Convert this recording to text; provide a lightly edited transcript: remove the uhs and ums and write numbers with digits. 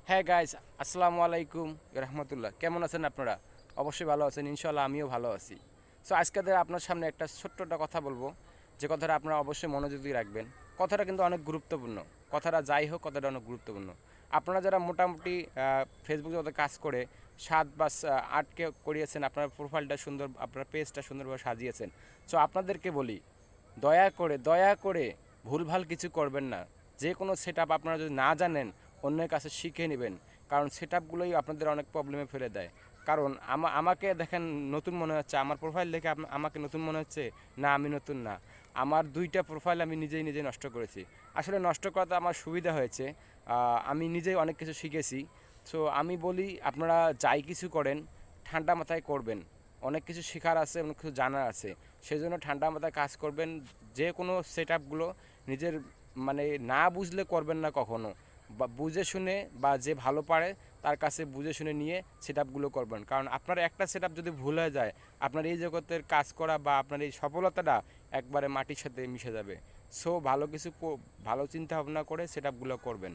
হ্যাঁ গাইস, আসসালামু আলাইকুম রহমতুল্লাহ। কেমন আছেন আপনারা? অবশ্যই ভালো আছেন, ইনশাল্লাহ আমিও ভালো আছি। সো আজকে আপনার সামনে একটা ছোট্ট একটা কথা বলবো, যে কথাটা আপনারা অবশ্যই মনোযোগ দিয়ে রাখবেন। কথাটা কিন্তু অনেক গুরুত্বপূর্ণ। কথাটা যাই হোক, কথাটা অনেক গুরুত্বপূর্ণ। আপনারা যারা মোটামুটি ফেসবুক জগতে কাজ করে 7 বা 8কে করিয়েছেন, আপনার প্রোফাইলটা সুন্দর, আপনার পেজটা সুন্দরভাবে সাজিয়েছেন। সো আপনাদেরকে বলি, দয়া করে ভুলভাল কিছু করবেন না। যে কোনো সেট আপ আপনারা যদি না জানেন, অন্যের কাছে শিখে নেবেন। কারণ সেট আপগুলোই আপনাদের অনেক প্রবলেমে ফেলে দেয়। কারণ আমাকে দেখেন নতুন মনে হচ্ছে, আমার প্রোফাইল দেখে আমাকে নতুন মনে হচ্ছে। না, আমি নতুন না। আমার 2টা প্রোফাইল আমি নিজেই নষ্ট করেছি। আসলে নষ্ট করাতে আমার সুবিধা হয়েছে, আমি নিজেই অনেক কিছু শিখেছি। সো আমি বলি, আপনারা যাই কিছু করেন ঠান্ডা মাথায় করবেন। অনেক কিছু শেখার আছে, অনেক কিছু জানার আছে। সেজন্য ঠান্ডা মাথায় কাজ করবেন। যে কোনো সেট আপগুলো নিজের মানে না বুঝলে করবেন না কখনো। বা বুঝে শুনে, বা যে ভালো পারে তার কাছে বুঝে শুনে নিয়ে সেট আপগুলো করবেন। কারণ আপনার একটা সেট আপ যদি ভুল হয়ে যায়, আপনার এই জগতের কাজ করা বা আপনার এই সফলতাটা একবারে মাটির সাথে মিশে যাবে। সো ভালো চিন্তা ভাবনা করে সেট আপগুলো করবেন।